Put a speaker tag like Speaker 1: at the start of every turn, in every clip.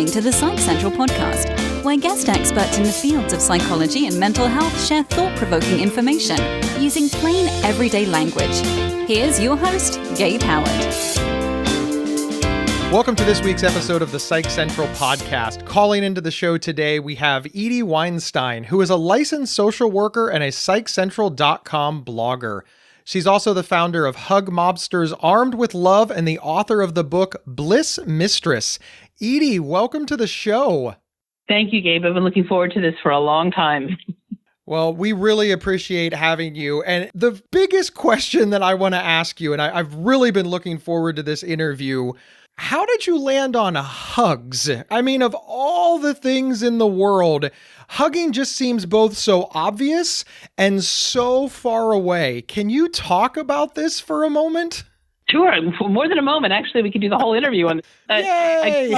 Speaker 1: listening to the Psych Central podcast, where guest experts in the fields of psychology and mental health share thought-provoking information using plain, everyday language. Here's your host, Gabe Howard.
Speaker 2: Welcome to this week's episode of the Psych Central podcast. Calling into the show today, we have Edie Weinstein, who is a licensed social worker and a PsychCentral.com blogger. She's also the founder of Mobsters Armed with Love and the author of the book Bliss, Mistress. Edie, welcome to the show.
Speaker 3: Thank you, Gabe. I've been looking forward to this for a long time.
Speaker 2: Well, we really appreciate having you. And the biggest question that I want to ask you, and I've really been looking forward to this interview, how did you land on hugs? I mean, of all the things in the world, hugging just seems both so obvious and so far away. Can you talk about this for a moment?
Speaker 3: Sure. For more than a moment. Actually, we could do the whole interview on this. I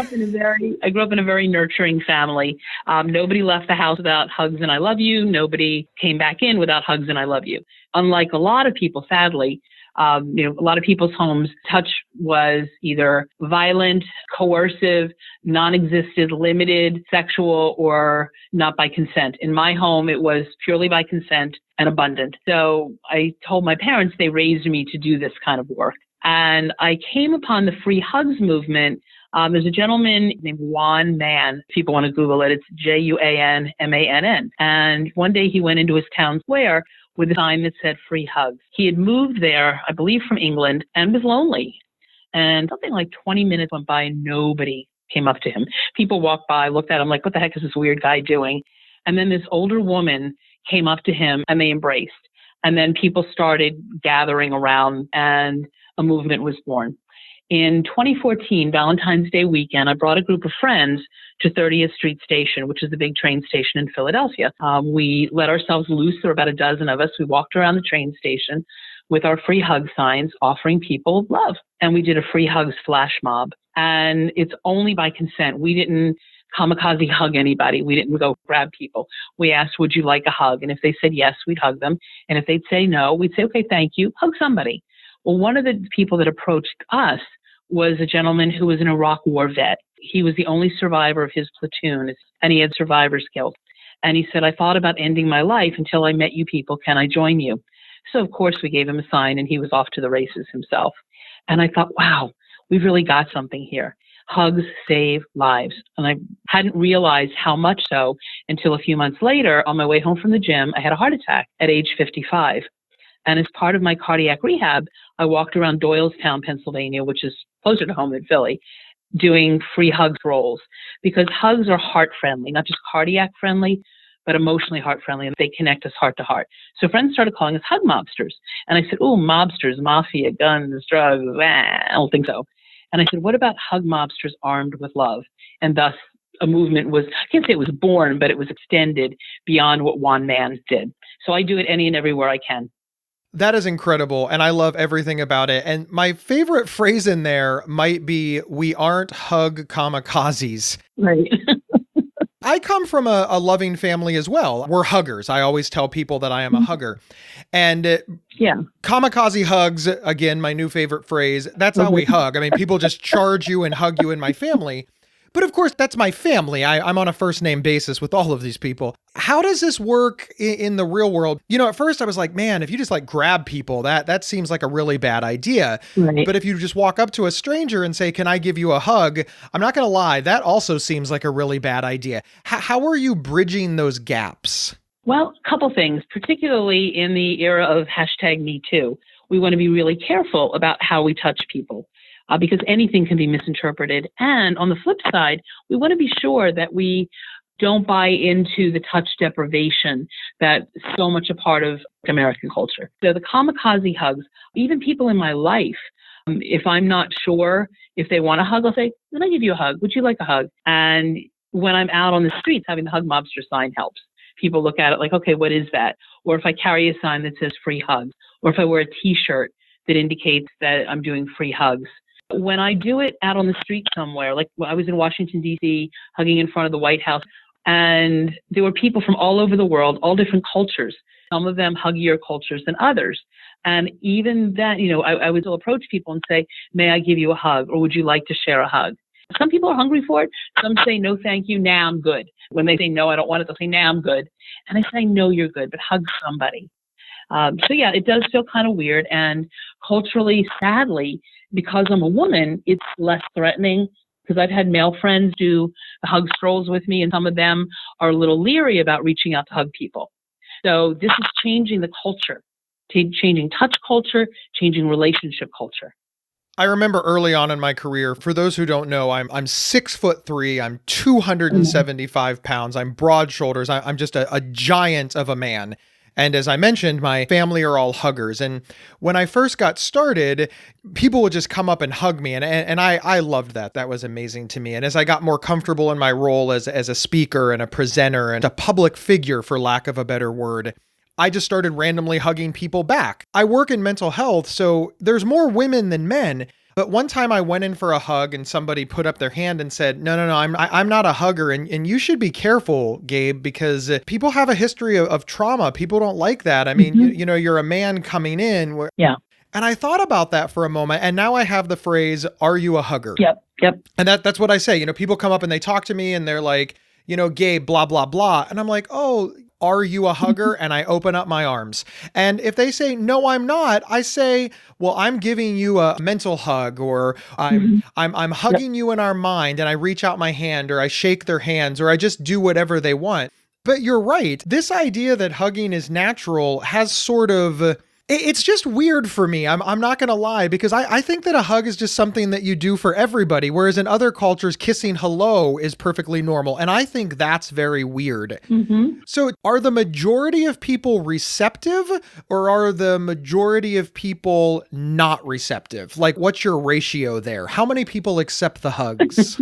Speaker 3: grew up in a very nurturing family. Nobody left the house without hugs and I love you. Nobody came back in without hugs and I love you. Unlike a lot of people, sadly, a lot of people's homes, touch was either violent, coercive, non-existent, limited, sexual, or not by consent. In my home, it was purely by consent and abundant. So I told my parents they raised me to do this kind of work. And I came upon the free hugs movement. There's a gentleman named Juan Mann. If people want to Google it, it's Juanmann. And one day he went into his town square with a sign that said free hugs. He had moved there, I believe from England, and was lonely. And something like 20 minutes went by and nobody came up to him. People walked by, looked at him like, what the heck is this weird guy doing? And then this older woman came up to him and they embraced. And then people started gathering around and a movement was born. In 2014, Valentine's Day weekend, I brought a group of friends to 30th Street Station, which is the big train station in Philadelphia. We let ourselves loose. There were about a dozen of us. We walked around the train station with our free hug signs offering people love. And we did a free hugs flash mob. And it's only by consent. We didn't kamikaze hug anybody. We didn't go grab people. We asked, would you like a hug? And if they said yes, we'd hug them. And if they'd say no, we'd say, okay, thank you. Hug somebody. Well, one of the people that approached us was a gentleman who was an Iraq war vet. He was the only survivor of his platoon, and he had survivor's guilt. And he said, I thought about ending my life until I met you people. Can I join you? So, of course, we gave him a sign, and he was off to the races himself. And I thought, wow, we've really got something here. Hugs save lives. And I hadn't realized how much so until a few months later, on my way home from the gym, I had a heart attack at age 55. And as part of my cardiac rehab, I walked around Doylestown, Pennsylvania, which is closer to home than Philly, doing free hugs rolls, because hugs are heart friendly, not just cardiac friendly, but emotionally heart friendly, and they connect us heart to heart. So friends started calling us hug mobsters. And I said, oh, mobsters, mafia, guns, drugs, I don't think so. And I said, what about hug mobsters armed with love? And thus a movement was, I can't say it was born, but it was extended beyond what Juan Mann did. So I do it any and everywhere I can.
Speaker 2: That is incredible, and I love everything about it. And my favorite phrase in there might be, we aren't hug kamikazes.
Speaker 3: Right.
Speaker 2: I come from a loving family as well. We're huggers. I always tell people that I am a hugger. And kamikaze hugs, again, my new favorite phrase, that's how we hug. I mean, people just charge you and hug you in my family. But of course, that's my family. I'm on a first name basis with all of these people. How does this work in the real world? At first I was like, man, if you just grab people, that seems like a really bad idea.
Speaker 3: Right.
Speaker 2: But if you just walk up to a stranger and say, can I give you a hug? I'm not going to lie. That also seems like a really bad idea. How are you bridging those gaps?
Speaker 3: Well, a couple things, particularly in the era of #MeToo. We want to be really careful about how we touch people. Because anything can be misinterpreted. And on the flip side, we want to be sure that we don't buy into the touch deprivation that's so much a part of American culture. So the kamikaze hugs, even people in my life, if I'm not sure if they want a hug, I'll say, let me give you a hug. Would you like a hug? And when I'm out on the streets, having the hug mobster sign helps. People look at it like, okay, what is that? Or if I carry a sign that says free hugs, or if I wear a t-shirt that indicates that I'm doing free hugs. When I do it out on the street somewhere, like when I was in Washington, D.C., hugging in front of the White House, and there were people from all over the world, all different cultures, some of them huggier cultures than others. And even that, I would still approach people and say, may I give you a hug, or would you like to share a hug? Some people are hungry for it. Some say, no, thank you. Now I'm good. When they say, no, I don't want it, they'll say, now I'm good. And I say, no, you're good, but hug somebody. So yeah, it does feel kind of weird. And culturally, sadly, because I'm a woman, it's less threatening, because I've had male friends do the hug strolls with me, and some of them are a little leery about reaching out to hug people. So this is changing the culture, changing touch culture, changing relationship culture.
Speaker 2: I remember early on in my career, for those who don't know, I'm 6'3", I'm 275 pounds, I'm broad shoulders, I'm just a giant of a man. And as I mentioned, my family are all huggers. And when I first got started, people would just come up and hug me. And I loved that. That was amazing to me. And as I got more comfortable in my role as a speaker and a presenter and a public figure, for lack of a better word, I just started randomly hugging people back. I work in mental health, so there's more women than men. But one time I went in for a hug and somebody put up their hand and said, no, I'm not a hugger. And you should be careful, Gabe, because people have a history of trauma. People don't like that. I mean, you know, you're a man coming in.
Speaker 3: Yeah.
Speaker 2: And I thought about that for a moment. And now I have the phrase, are you a hugger?
Speaker 3: Yep.
Speaker 2: And that's what I say. You know, people come up and they talk to me and they're like, you know, Gabe, blah, blah, blah. And I'm like, oh, are you a hugger? And I open up my arms. And if they say, no, I'm not, I say, well, I'm giving you a mental hug, or I'm hugging you in our mind, and I reach out my hand, or I shake their hands, or I just do whatever they want. But you're right. This idea that hugging is natural has sort of... It's just weird for me. I'm not going to lie, because I think that a hug is just something that you do for everybody, whereas in other cultures, kissing hello is perfectly normal. And I think that's very weird. So are the majority of people receptive, or are the majority of people not receptive? Like, what's your ratio there? How many people accept the hugs?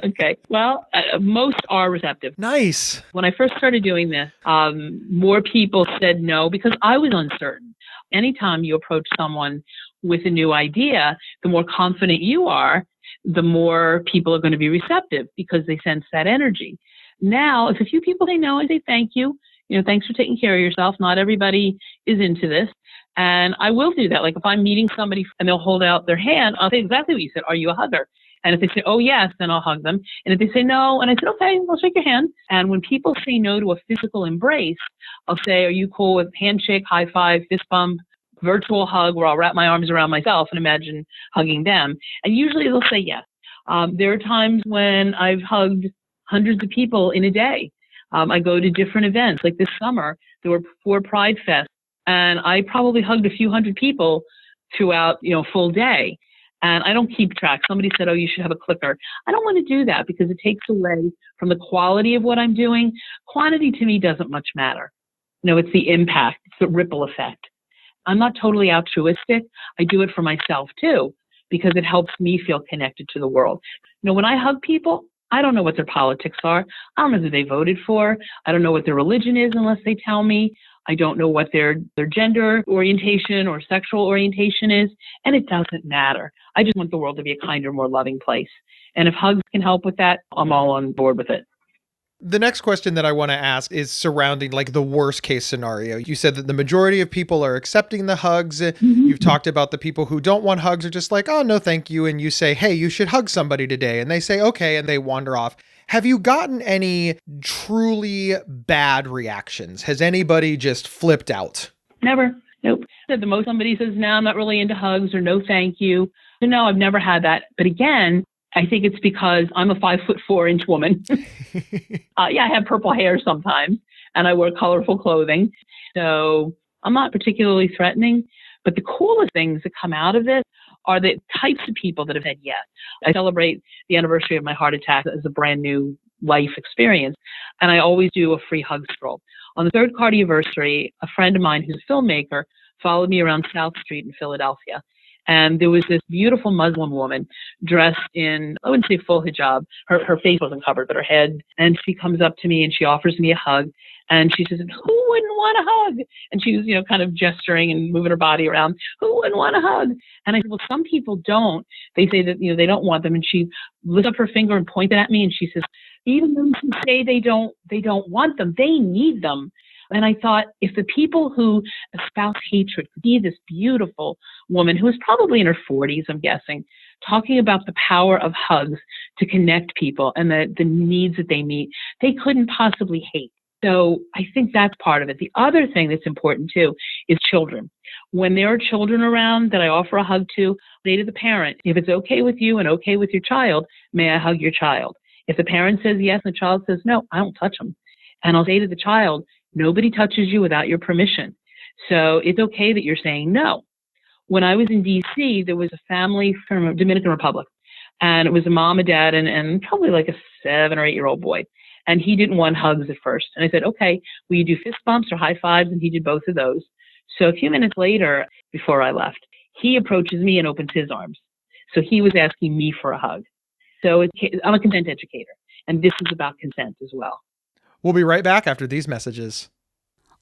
Speaker 3: Okay. Well, most are receptive.
Speaker 2: Nice.
Speaker 3: When I first started doing this, more people said no, because I was uncertain. Anytime you approach someone with a new idea, the more confident you are, the more people are going to be receptive, because they sense that energy. Now, if a few people say no, I say thank you. You know, thanks for taking care of yourself. Not everybody is into this. And I will do that. Like if I'm meeting somebody and they'll hold out their hand, I'll say exactly what you said. Are you a hugger? And if they say, oh, yes, then I'll hug them. And if they say no, and I said, okay, I'll shake your hand. And when people say no to a physical embrace, I'll say, are you cool with handshake, high five, fist bump, virtual hug, where I'll wrap my arms around myself and imagine hugging them? And usually they'll say yes. There are times when I've hugged hundreds of people in a day. I go to different events. Like this summer, there were 4 Pride Fests, and I probably hugged a few hundred people throughout, full day. And I don't keep track. Somebody said, oh, you should have a clicker. I don't want to do that, because it takes away from the quality of what I'm doing. Quantity to me doesn't much matter. It's the impact. It's the ripple effect. I'm not totally altruistic. I do it for myself too, because it helps me feel connected to the world. When I hug people, I don't know what their politics are. I don't know who they voted for. I don't know what their religion is unless they tell me. I don't know what their gender orientation or sexual orientation is, and it doesn't matter. I just want the world to be a kinder, more loving place. And if hugs can help with that, I'm all on board with it.
Speaker 2: The next question that I want to ask is surrounding like the worst case scenario. You said that the majority of people are accepting the hugs. You've talked about the people who don't want hugs are just like, oh, no, thank you. And you say, hey, you should hug somebody today. And they say, okay. And they wander off. Have you gotten any truly bad reactions? Has anybody just flipped out?
Speaker 3: Never. Nope. The most somebody says, no, I'm not really into hugs, or no, thank you. No, I've never had that. But again, I think it's because I'm a 5'4" woman. I have purple hair sometimes, and I wear colorful clothing. So I'm not particularly threatening. But the coolest things that come out of this are the types of people that have said yes. I celebrate the anniversary of my heart attack as a brand new life experience, and I always do a free hug stroll. On the 3rd cardianniversary, a friend of mine who's a filmmaker followed me around South Street in Philadelphia. And there was this beautiful Muslim woman dressed in, I wouldn't say full hijab. Her face wasn't covered, but her head. And she comes up to me and she offers me a hug. And she says, who wouldn't want a hug? And she was, kind of gesturing and moving her body around. Who wouldn't want a hug? And I said, well, some people don't. They say that, they don't want them. And she lifted up her finger and pointed at me. And she says, even those who say they don't want them, they need them. And I thought, if the people who espouse hatred could be this beautiful woman who is probably in her 40s, I'm guessing, talking about the power of hugs to connect people and the needs that they meet, they couldn't possibly hate. So I think that's part of it. The other thing that's important too is children. When there are children around that I offer a hug to, say to the parent, if it's okay with you and okay with your child, may I hug your child? If the parent says yes and the child says no, I don't touch them. And I'll say to the child, nobody touches you without your permission. So it's okay that you're saying no. When I was in D.C., there was a family from Dominican Republic, and it was a mom, a dad, and probably like a 7 or 8-year-old boy. And he didn't want hugs at first. And I said, okay, will you do fist bumps or high fives? And he did both of those. So a few minutes later, before I left, he approaches me and opens his arms. So he was asking me for a hug. So I'm a consent educator, and this is about consent as well.
Speaker 2: We'll be right back after these messages.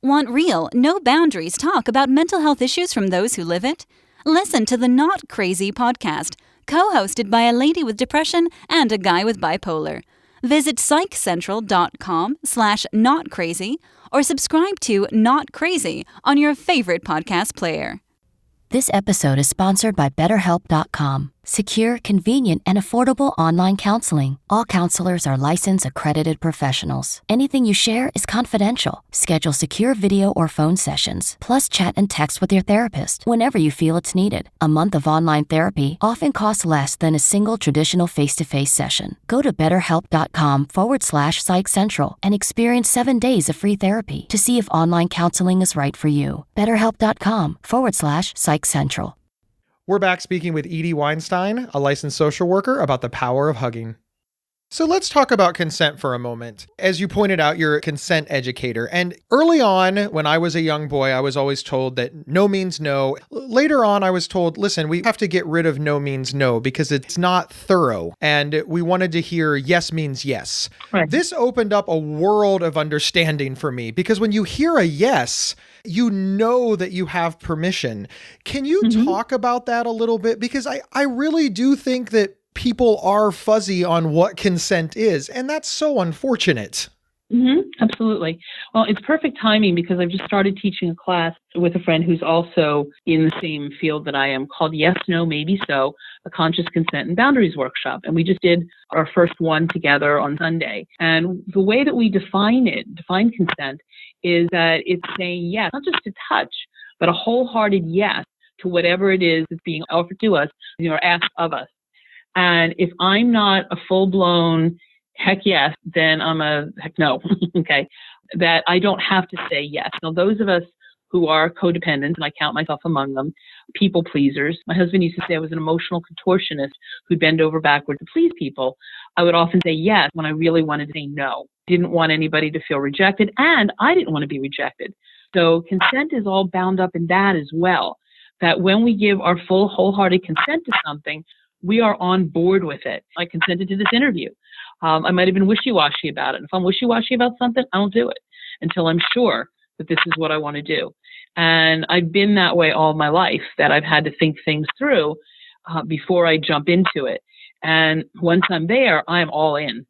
Speaker 1: Want real, no boundaries talk about mental health issues from those who live it? Listen to the Not Crazy podcast, co-hosted by a lady with depression and a guy with bipolar. Visit psychcentral.com/notcrazy or subscribe to Not Crazy on your favorite podcast player.
Speaker 4: This episode is sponsored by BetterHelp.com. Secure, convenient, and affordable online counseling. All counselors are licensed, accredited professionals. Anything you share is confidential. Schedule secure video or phone sessions, plus chat and text with your therapist whenever you feel it's needed. A month of online therapy often costs less than a single traditional face-to-face session. Go to BetterHelp.com/PsychCentral and experience 7 days of free therapy to see if online counseling is right for you. BetterHelp.com/PsychCentral.
Speaker 2: We're back speaking with Edie Weinstein, a licensed social worker, about the power of hugging. So let's talk about consent for a moment. As you pointed out, you're a consent educator. And early on, when I was a young boy, I was always told that no means no. Later on, I was told, listen, we have to get rid of no means no because it's not thorough. And we wanted to hear yes means yes. Right. This opened up a world of understanding for me because when you hear a yes, you know that you have permission. Can you talk about that a little bit? Because I really do think that people are fuzzy on what consent is, and that's so unfortunate.
Speaker 3: Absolutely. Well, it's perfect timing because I've just started teaching a class with a friend who's also in the same field that I am called Yes, No, Maybe So, a conscious consent and boundaries workshop. And we just did our first one together on Sunday. And the way that we define consent, is that it's saying yes, not just to touch, but a wholehearted yes to whatever it is that's being offered to us, or asked of us. And if I'm not a full-blown heck yes, then I'm a heck no, okay? That I don't have to say yes. Now, those of us who are codependent, and I count myself among them, people pleasers. My husband used to say I was an emotional contortionist who'd bend over backward to please people. I would often say yes when I really wanted to say no. Didn't want anybody to feel rejected, and I didn't want to be rejected. So consent is all bound up in that as well, that when we give our full, wholehearted consent to something, we are on board with it. I consented to this interview. I might have been wishy-washy about it. If I'm wishy-washy about something, I don't do it until I'm sure that this is what I want to do. And I've been that way all my life, that I've had to think things through before I jump into it. And once I'm there, I'm all in.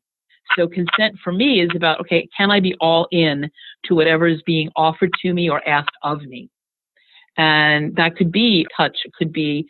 Speaker 3: So consent for me is about, okay, can I be all in to whatever is being offered to me or asked of me? And that could be touch, it could be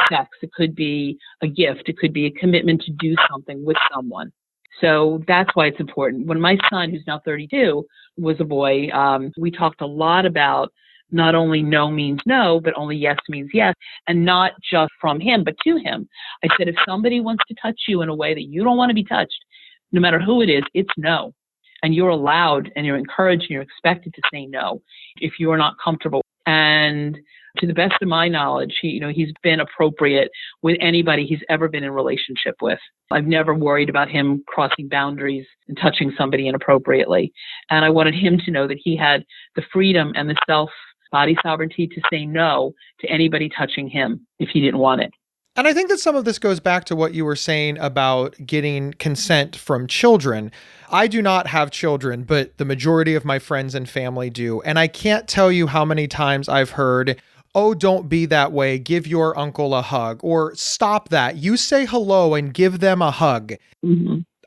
Speaker 3: sex, it could be a gift, it could be a commitment to do something with someone. So that's why it's important. When my son, who's now 32, was a boy, we talked a lot about not only no means no, but only yes means yes, and not just from him, but to him. I said, if somebody wants to touch you in a way that you don't want to be touched, no matter who it is, it's no. And you're allowed and you're encouraged and you're expected to say no if you are not comfortable. And to the best of my knowledge, he's been appropriate with anybody he's ever been in relationship with. I've never worried about him crossing boundaries and touching somebody inappropriately. And I wanted him to know that he had the freedom and the body sovereignty to say no to anybody touching him if he didn't want it.
Speaker 2: And I think that some of this goes back to what you were saying about getting consent from children. I do not have children, but the majority of my friends and family do. And I can't tell you how many times I've heard, oh, don't be that way, give your uncle a hug, or stop that, you say hello and give them a hug.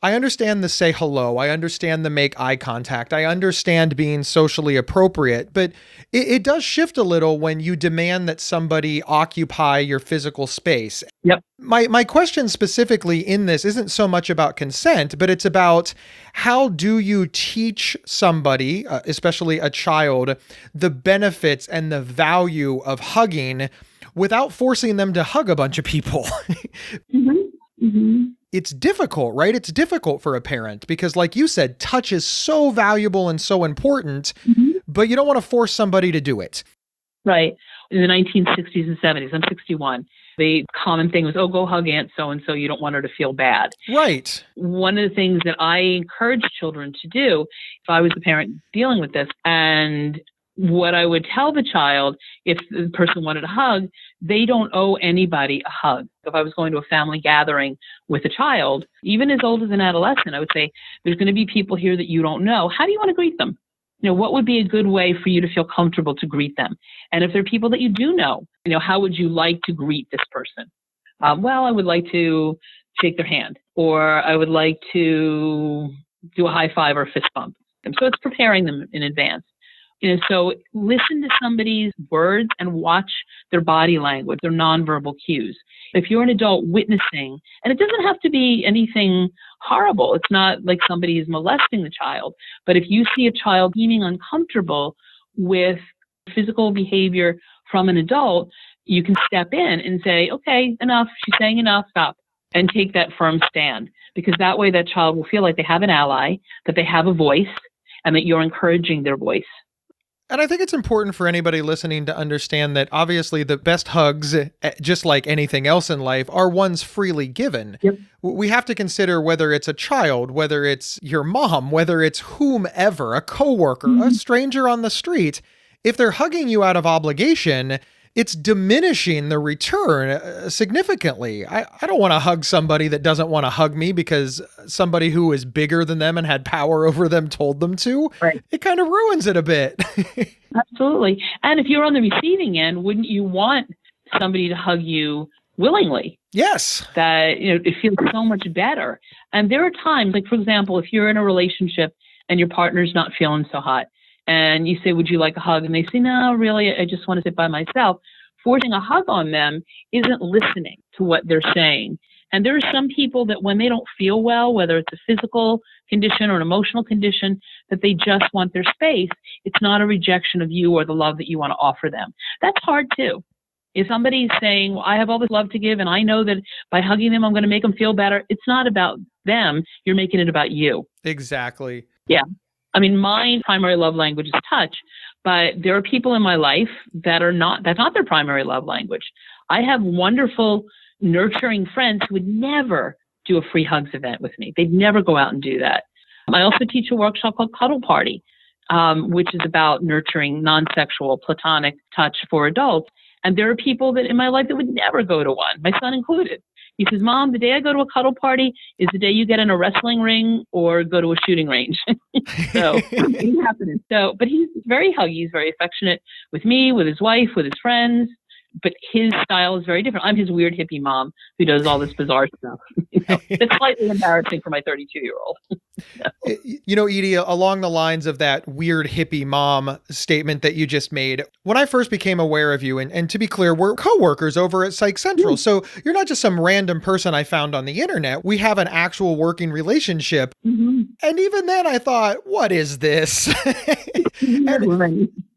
Speaker 2: I understand the say hello. I understand the make eye contact. I understand being socially appropriate, but it does shift a little when you demand that somebody occupy your physical space.
Speaker 3: Yep.
Speaker 2: My question specifically in this isn't so much about consent, but it's about how do you teach somebody, especially a child, the benefits and the value of hugging without forcing them to hug a bunch of people. It's difficult, right? It's difficult for a parent because, like you said, touch is so valuable and so important, but you don't want to force somebody to do it.
Speaker 3: Right. In the 1960s and 70s, I'm 61. The common thing was, oh, go hug Aunt so-and-so. You don't want her to feel bad.
Speaker 2: Right.
Speaker 3: One of the things that I encourage children to do, if I was the parent dealing with this, and what I would tell the child, if the person wanted a hug, they don't owe anybody a hug. If I was going to a family gathering with a child, even as old as an adolescent, I would say, there's going to be people here that you don't know. How do you want to greet them? What would be a good way for you to feel comfortable to greet them? And if there are people that you do know, how would you like to greet this person? Well, I would like to shake their hand, or I would like to do a high five or a fist bump. So it's preparing them in advance. So listen to somebody's words and watch their body language, their nonverbal cues. If you're an adult witnessing, and it doesn't have to be anything horrible, it's not like somebody is molesting the child, but if you see a child feeling uncomfortable with physical behavior from an adult, you can step in and say, okay, enough, she's saying enough, stop, and take that firm stand. Because that way that child will feel like they have an ally, that they have a voice, and that you're encouraging their voice.
Speaker 2: And I think it's important for anybody listening to understand that obviously the best hugs, just like anything else in life, are ones freely given.
Speaker 3: Yep.
Speaker 2: We have to consider whether it's a child, whether it's your mom, whether it's whomever, a coworker, a stranger on the street. If they're hugging you out of obligation, it's diminishing the return significantly. I don't want to hug somebody that doesn't want to hug me because somebody who is bigger than them and had power over them told them to.
Speaker 3: Right.
Speaker 2: It kind of ruins it a bit.
Speaker 3: Absolutely. And if you're on the receiving end, wouldn't you want somebody to hug you willingly?
Speaker 2: Yes.
Speaker 3: That, it feels so much better. And there are times, like, for example, if you're in a relationship and your partner's not feeling so hot, and you say, would you like a hug? And they say, no, really, I just want to sit by myself. Forcing a hug on them isn't listening to what they're saying. And there are some people that when they don't feel well, whether it's a physical condition or an emotional condition, that they just want their space. It's not a rejection of you or the love that you want to offer them. That's hard too. If somebody's saying, well, I have all this love to give and I know that by hugging them, I'm going to make them feel better. It's not about them. You're making it about you.
Speaker 2: Exactly.
Speaker 3: Yeah. I mean, my primary love language is touch, but there are people in my life that's not their primary love language. I have wonderful, nurturing friends who would never do a free hugs event with me. They'd never go out and do that. I also teach a workshop called Cuddle Party, which is about nurturing non-sexual platonic touch for adults. And there are people that in my life that would never go to one, my son included. He says, Mom, the day I go to a cuddle party is the day you get in a wrestling ring or go to a shooting range. So it's happening. But he's very huggy. He's very affectionate with me, with his wife, with his friends. But his style is very different. I'm his weird hippie mom who does all this bizarre stuff. It's slightly embarrassing for my 32-year-old.
Speaker 2: Edie, along the lines of that weird hippie mom statement that you just made, when I first became aware of you, and to be clear, we're coworkers over at Psych Central. So you're not just some random person I found on the internet. We have an actual working relationship. And even then I thought, what is this?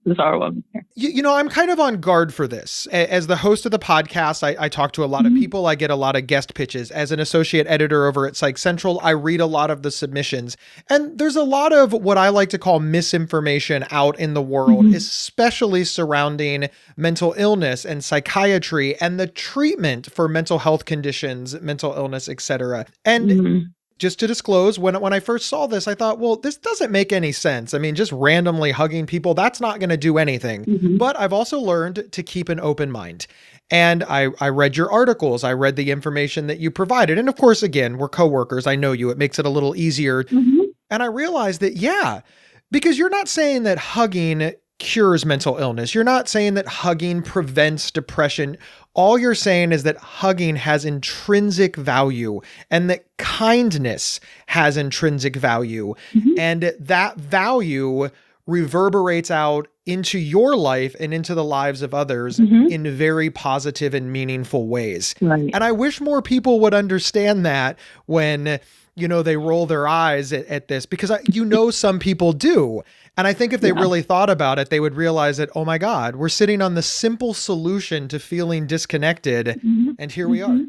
Speaker 3: Bizarre woman.
Speaker 2: I'm kind of on guard for this. As the host of the podcast, I talk to a lot of people. I get a lot of guest pitches. As an associate editor over at Psych Central, I read a lot of the submissions. And there's a lot of what I like to call misinformation out in the world, especially surrounding mental illness and psychiatry and the treatment for mental health conditions, mental illness, etc. And just to disclose, when I first saw this, I thought, well, this doesn't make any sense. I mean, just randomly hugging people, that's not going to do anything. But I've also learned to keep an open mind. And I read your articles. I read the information that you provided. And of course, again, we're coworkers. I know you. It makes it a little easier. And I realized that, because you're not saying that hugging cures mental illness. You're not saying that hugging prevents depression. All you're saying is that hugging has intrinsic value and that kindness has intrinsic value. Mm-hmm. And that value reverberates out into your life and into the lives of others in very positive and meaningful ways. Right. And I wish more people would understand that when, they roll their eyes at this, because some people do. And I think if they really thought about it, they would realize that, oh my God, we're sitting on the simple solution to feeling disconnected. And here we are.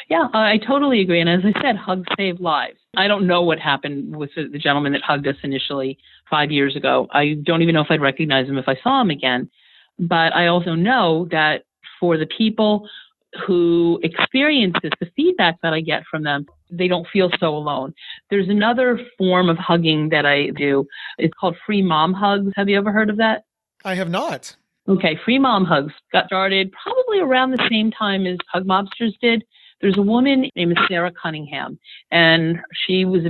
Speaker 3: Yeah, I totally agree. And as I said, hugs save lives. I don't know what happened with the gentleman that hugged us initially 5 years ago. I don't even know if I'd recognize him if I saw him again. But I also know that for the people who experience this, the feedback that I get from them, they don't feel so alone. There's another form of hugging that I do. It's called free mom hugs. Have you ever heard of that?
Speaker 2: I have not.
Speaker 3: Okay, free mom hugs got started probably around the same time as Hug Mobsters did. There's a woman named Sarah Cunningham, and she was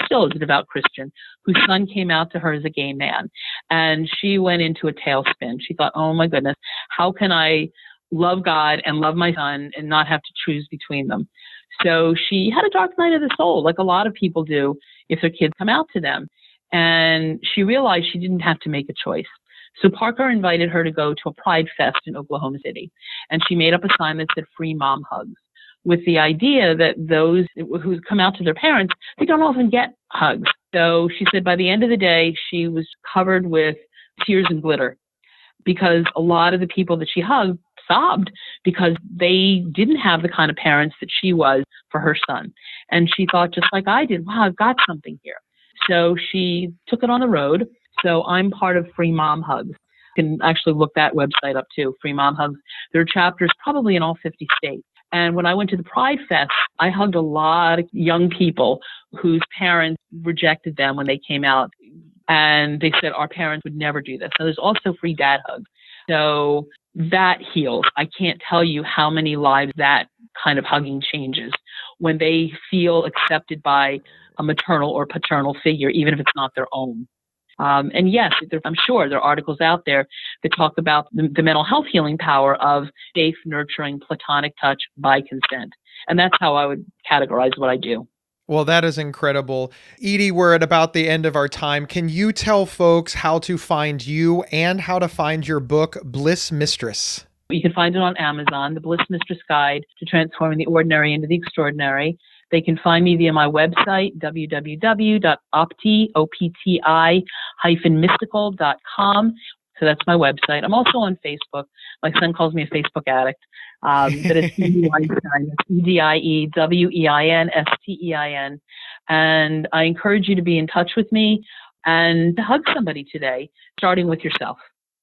Speaker 3: still is a devout Christian, whose son came out to her as a gay man. And she went into a tailspin. She thought, oh my goodness, how can I love God and love my son and not have to choose between them? So she had a dark night of the soul, like a lot of people do if their kids come out to them. And she realized she didn't have to make a choice. So Parker invited her to go to a Pride Fest in Oklahoma City. And she made up a sign that said free mom hugs, with the idea that those who come out to their parents, they don't often get hugs. So she said by the end of the day, she was covered with tears and glitter, because a lot of the people that she hugged sobbed because they didn't have the kind of parents that she was for her son. And she thought, just like I did, wow, I've got something here. So she took it on the road. So I'm part of Free Mom Hugs. You can actually look that website up too, Free Mom Hugs. There are chapters probably in all 50 states. And when I went to the Pride Fest, I hugged a lot of young people whose parents rejected them when they came out. And they said, our parents would never do this. So there's also free dad hugs. So that heals. I can't tell you how many lives that kind of hugging changes when they feel accepted by a maternal or paternal figure, even if it's not their own. And yes, I'm sure there are articles out there that talk about the mental health healing power of safe, nurturing, platonic touch by consent. And that's how I would categorize what I do.
Speaker 2: Well, that is incredible. Edie, we're at about the end of our time. Can you tell folks how to find you and how to find your book, Bliss, Mistress?
Speaker 3: You can find it on Amazon, The Bliss Mistress Guide to Transforming the Ordinary into the Extraordinary. They can find me via my website, www.opti-mystical.com. So that's my website. I'm also on Facebook. My son calls me a Facebook addict. But it's Edie Weinstein. It's EDIEWEINSTEIN. And I encourage you to be in touch with me and to hug somebody today, starting with yourself.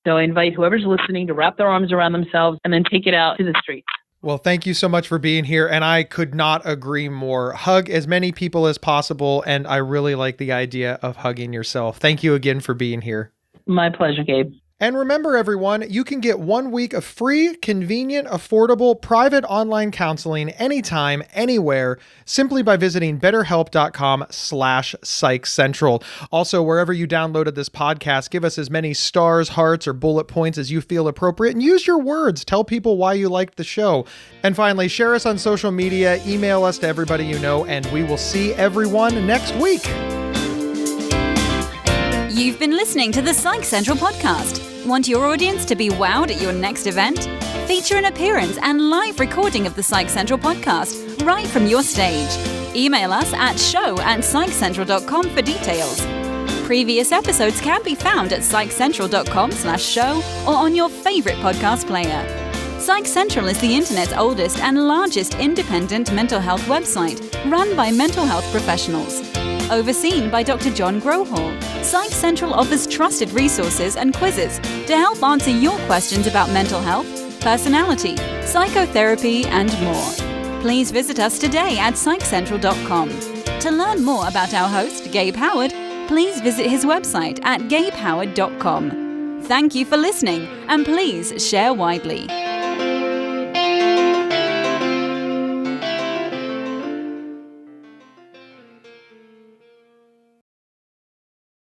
Speaker 3: So I invite whoever's listening to wrap their arms around themselves and then take it out to the streets.
Speaker 2: Well, thank you so much for being here. And I could not agree more. Hug as many people as possible. And I really like the idea of hugging yourself. Thank you again for being here.
Speaker 3: My pleasure, Gabe.
Speaker 2: And remember, everyone, you can get 1 week of free, convenient, affordable, private online counseling anytime, anywhere, simply by visiting betterhelp.com/psychcentral. Also, wherever you downloaded this podcast, give us as many stars, hearts, or bullet points as you feel appropriate, and use your words. Tell people why you liked the show. And finally, share us on social media, email us to everybody you know, and we will see everyone next week.
Speaker 1: You've been listening to the Psych Central podcast. Want your audience to be wowed at your next event? Feature an appearance and live recording of the Psych Central podcast right from your stage. Email us at show@psychcentral.com for details. Previous episodes can be found at psychcentral.com/show or on your favorite podcast player. Psych Central is the internet's oldest and largest independent mental health website run by mental health professionals. Overseen by Dr. John Grohall, Psych Central offers trusted resources and quizzes to help answer your questions about mental health, personality, psychotherapy, and more. Please visit us today at psychcentral.com. To learn more about our host, Gabe Howard, please visit his website at gabehoward.com. Thank you for listening, and please share widely.